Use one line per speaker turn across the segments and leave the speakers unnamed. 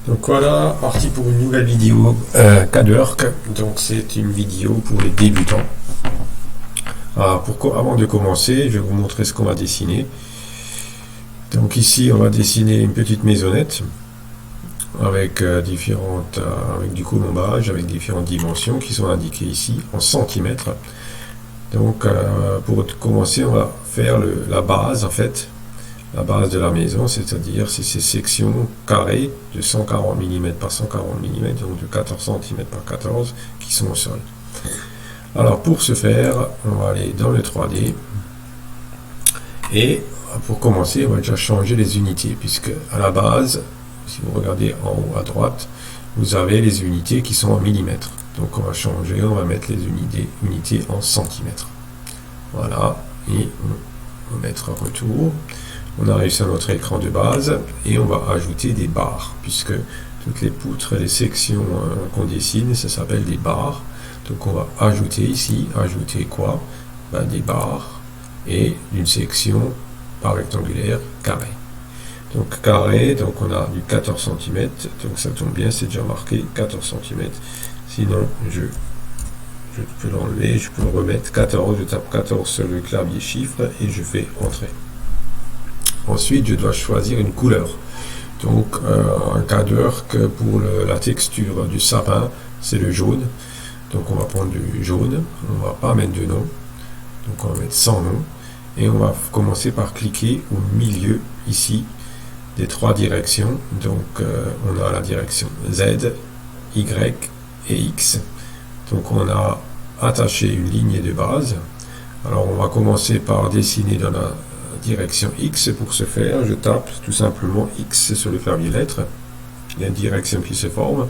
Donc voilà, parti pour une nouvelle vidéo CADWORK. Donc c'est une vidéo pour les débutants. Avant de commencer, je vais vous montrer ce qu'on va dessiner. Donc ici, on va dessiner une petite maisonnette avec avec du colombage, avec différentes dimensions qui sont indiquées ici en centimètres. Donc pour commencer, on va faire la base en fait. La base de la maison, c'est-à-dire c'est ces sections carrées de 140 mm par 140 mm, donc de 14 cm par 14, qui sont au sol. Alors pour ce faire, on va aller dans le 3D, et pour commencer, on va déjà changer les unités, puisque à la base, si vous regardez en haut à droite, vous avez les unités qui sont en millimètres. Donc on va changer, on va mettre les unités en centimètres. Voilà, et on va mettre retour. On arrive sur notre écran de base et on va ajouter des barres, puisque toutes les poutres, les sections qu'on dessine, ça s'appelle des barres. Donc on va ajouter ici, ajouter quoi? Des barres et une section par rectangulaire carré. Donc carré, donc on a du 14 cm, donc ça tombe bien, c'est déjà marqué 14 cm. Sinon, je peux l'enlever, je peux le remettre 14, je tape 14 sur le clavier chiffre et je fais entrer. Ensuite, je dois choisir une couleur. Donc, un CADWORK pour la texture du sapin, c'est le jaune. Donc, on va prendre du jaune. On ne va pas mettre de nom. Donc, on va mettre sans nom. Et on va commencer par cliquer au milieu, ici, des trois directions. Donc, on a la direction Z, Y et X. Donc, on a attaché une ligne de base. Alors, on va commencer par dessiner dans la direction X. Pour ce faire, je tape tout simplement X sur le clavier lettres. Il y a une direction qui se forme.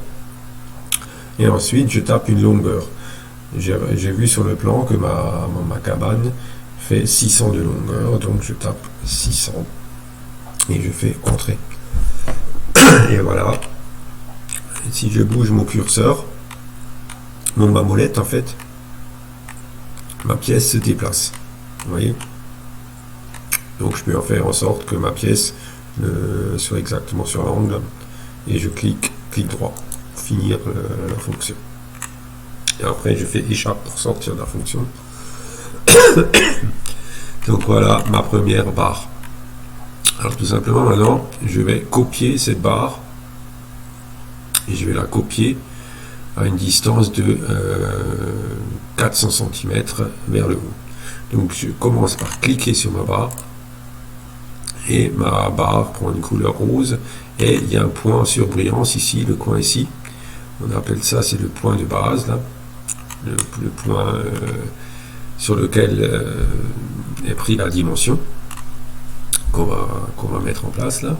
Et ensuite, je tape une longueur. J'ai vu sur le plan que ma cabane fait 600 de longueur. Donc, je tape 600 et je fais entrer. Et voilà. Et si je bouge mon curseur, ma molette, en fait, ma pièce se déplace. Vous voyez ? Donc je peux en faire en sorte que ma pièce soit exactement sur l'angle et je clique droit pour finir la fonction. Et après je fais échappe pour sortir de la fonction. Donc voilà ma première barre. Alors tout simplement maintenant je vais copier cette barre et je vais la copier à une distance de 400 cm vers le haut. Donc je commence par cliquer sur ma barre. Et ma barre prend une couleur rose et il y a un point en surbrillance ici, le coin ici, on appelle ça, c'est le point de base là, le point sur lequel est pris la dimension qu'on va mettre en place là.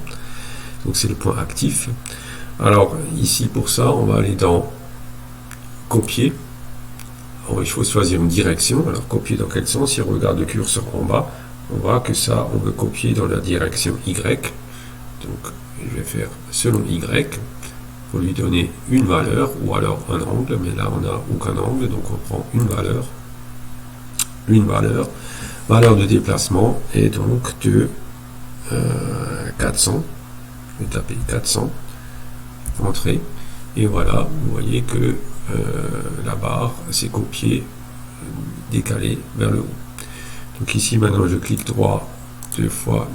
Donc c'est le point actif. Alors ici pour ça on va aller dans copier. Alors, il faut choisir une direction. Alors copier dans quel sens? Si on regarde le curseur en bas, on voit que ça, on veut copier dans la direction Y. Donc, je vais faire selon Y pour lui donner une valeur ou alors un angle. Mais là, on n'a aucun angle, donc on prend une valeur. Valeur de déplacement est donc de 400. Je vais taper 400. Entrée. Et voilà, vous voyez que la barre s'est copiée, décalée vers le haut. Donc ici maintenant je clique droit deux fois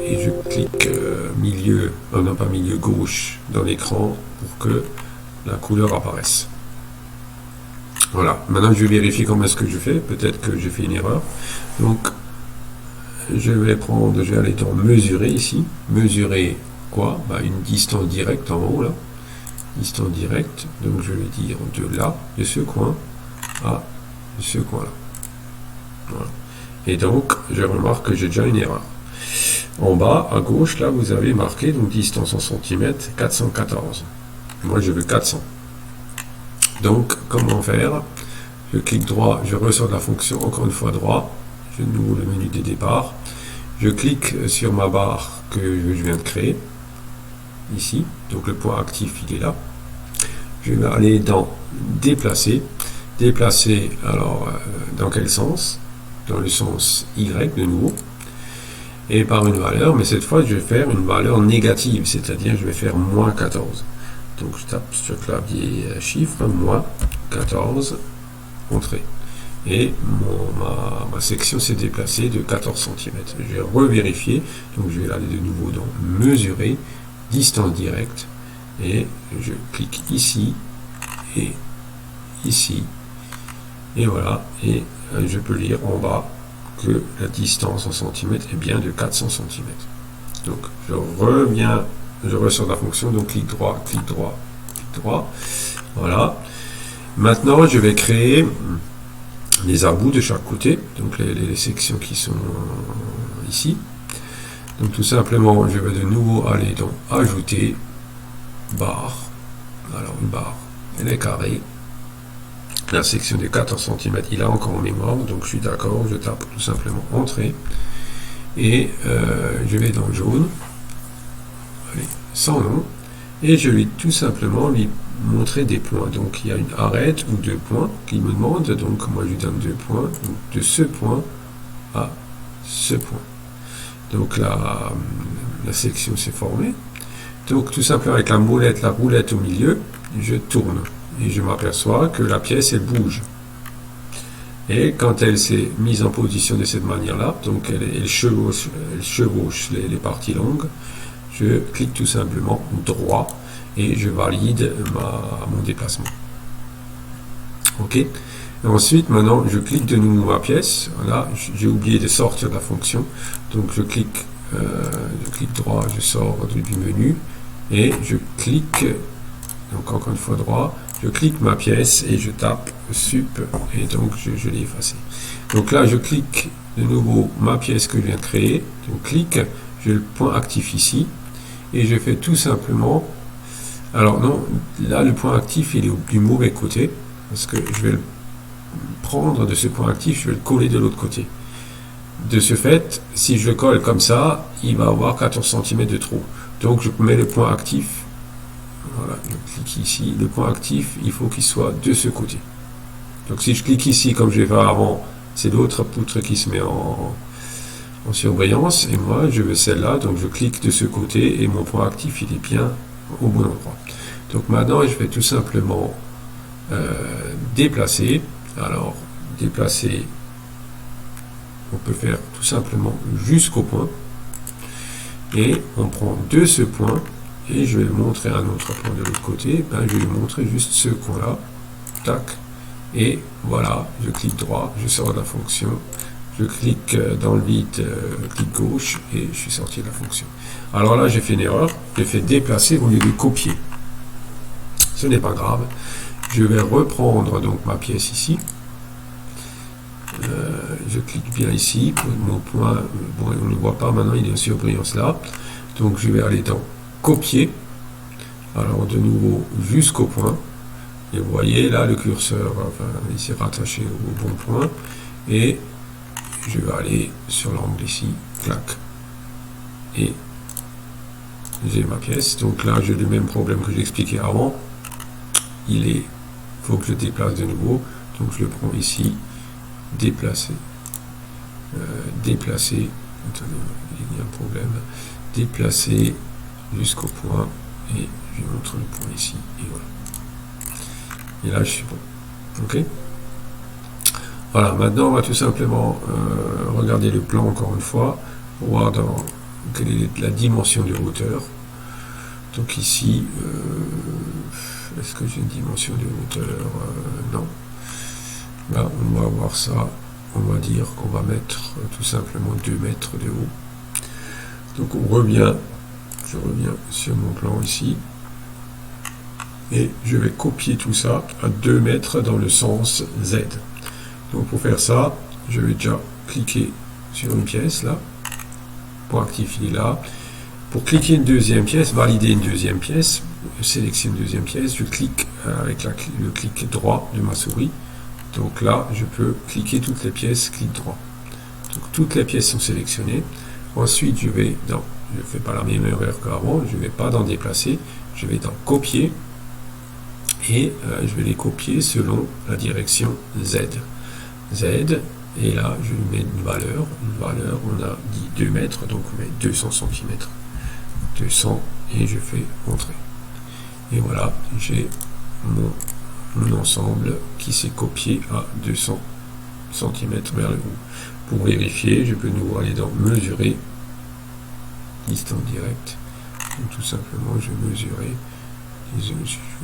et je clique milieu, non pas milieu gauche dans l'écran pour que la couleur apparaisse. Voilà, maintenant je vais vérifier comment est-ce que je fais, peut-être que j'ai fait une erreur. Donc je vais aller dans mesurer ici, mesurer quoi? Une distance directe en haut là, distance directe, donc je vais dire de là, de ce coin à ce coin là. Voilà. Et donc, je remarque que j'ai déjà une erreur. En bas, à gauche, là, vous avez marqué, donc distance en centimètres, 414. Moi, je veux 400. Donc, comment faire? Je clique droit, je ressors de la fonction, encore une fois droit, je ouvre le menu de départ, je clique sur ma barre que je viens de créer, ici, donc le point actif, il est là. Je vais aller dans déplacer, alors, dans quel sens? Dans le sens Y de nouveau. et par une valeur, mais cette fois je vais faire une valeur négative, c'est-à-dire je vais faire moins 14. Donc je tape sur le clavier chiffre, moins 14, entrée. Et ma section s'est déplacée de 14 cm. Je vais revérifier, donc je vais aller de nouveau dans mesurer, distance directe, et je clique ici, et ici, et voilà, et je peux lire en bas que la distance en centimètres est bien de 400 cm. Donc je reviens, je ressors de la fonction, donc clic droit, clic droit, clic droit, voilà. Maintenant je vais créer les abouts de chaque côté, donc les sections qui sont ici. Donc tout simplement je vais de nouveau aller dans ajouter, barre, alors une barre, elle est carrée. La section de 14 cm, il a encore en mémoire, donc je suis d'accord, je tape tout simplement entrée, et je vais dans le jaune, allez, sans nom, et je vais tout simplement lui montrer des points. Donc il y a une arête ou 2 points qu'il me demande, donc moi je lui donne 2 points, donc de ce point à ce point. Donc la section s'est formée. Donc tout simplement avec la roulette au milieu, je tourne. Et je m'aperçois que la pièce, elle bouge. Et quand elle s'est mise en position de cette manière-là, donc elle chevauche les parties longues, je clique tout simplement droit et je valide mon déplacement. Ok. Et ensuite, maintenant, je clique de nouveau ma pièce. Là, j'ai oublié de sortir de la fonction. Donc je clique droit, je sors du menu et je clique, donc encore une fois droit, je clique ma pièce et je tape sup et donc je l'ai effacé. Donc là je clique de nouveau ma pièce que je viens de créer, donc clique, j'ai le point actif ici et je fais tout simplement, alors non, là le point actif il est du mauvais côté parce que je vais le prendre de ce point actif, je vais le coller de l'autre côté. De ce fait, si je le colle comme ça, il va avoir 14 cm de trou. Donc je mets le point actif. Voilà, je clique ici, le point actif, il faut qu'il soit de ce côté. Donc si je clique ici, comme je vais faire avant, c'est l'autre poutre qui se met en surbrillance, et moi je veux celle-là, donc je clique de ce côté, et mon point actif, il est bien au bon endroit. Donc maintenant, je vais tout simplement déplacer. Alors, déplacer, on peut faire tout simplement jusqu'au point, et on prend de ce point, et je vais montrer un autre point de l'autre côté, ben, je vais montrer juste ce coin-là, tac, et voilà, je clique droit, je sors de la fonction, je clique dans le vide, clic gauche, et je suis sorti de la fonction. Alors là, j'ai fait une erreur, j'ai fait déplacer au lieu de copier. Ce n'est pas grave, je vais reprendre donc ma pièce ici, je clique bien ici, mon point, bon, on ne le voit pas maintenant, il est en surbrillance là, donc je vais aller dans copier, alors de nouveau jusqu'au point, et vous voyez là le curseur, enfin, il s'est rattaché au bon point, et je vais aller sur l'angle ici, clac, et j'ai ma pièce. Donc là j'ai le même problème que j'ai expliqué avant, faut que je déplace de nouveau, donc je le prends ici, déplacer, déplacer, attendez, il y a un problème, déplacer jusqu'au point, et je montre le point ici, et voilà. Et là je suis bon. Ok. Voilà, maintenant on va tout simplement regarder le plan encore une fois, pour voir quelle est la dimension de hauteur. Donc ici, est-ce que j'ai une dimension de hauteur? Non. Là, on va voir ça, on va dire qu'on va mettre tout simplement 2 mètres de haut. Donc on revient, je reviens sur mon plan ici, et je vais copier tout ça à 2 mètres dans le sens Z. Donc pour faire ça, je vais déjà cliquer sur une pièce là, point actif il est là. Pour cliquer une deuxième pièce, valider une deuxième pièce, sélectionner une deuxième pièce, je clique avec le clic droit de ma souris. Donc là, je peux cliquer toutes les pièces, clic droit. Donc toutes les pièces sont sélectionnées. Ensuite, je vais dans, je ne fais pas la même erreur qu'avant, je ne vais pas dans déplacer, je vais dans copier, et je vais les copier selon la direction Z. Z, Et là, je lui mets une valeur, on a dit 2 mètres, donc on met 200 cm. 200, et je fais entrer. Et voilà, j'ai mon ensemble qui s'est copié à 200 cm vers le haut. Pour vérifier, je peux de nouveau aller dans mesurer, distance directe. Donc tout simplement, je vais mesurer. Je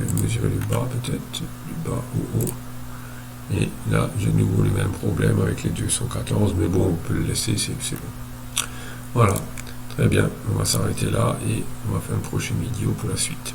vais mesurer le bas peut-être, du bas au haut. Et là, j'ai de nouveau le même problème avec les 214, mais bon, on peut le laisser, c'est bon. Voilà, très bien, on va s'arrêter là et on va faire une prochaine vidéo pour la suite.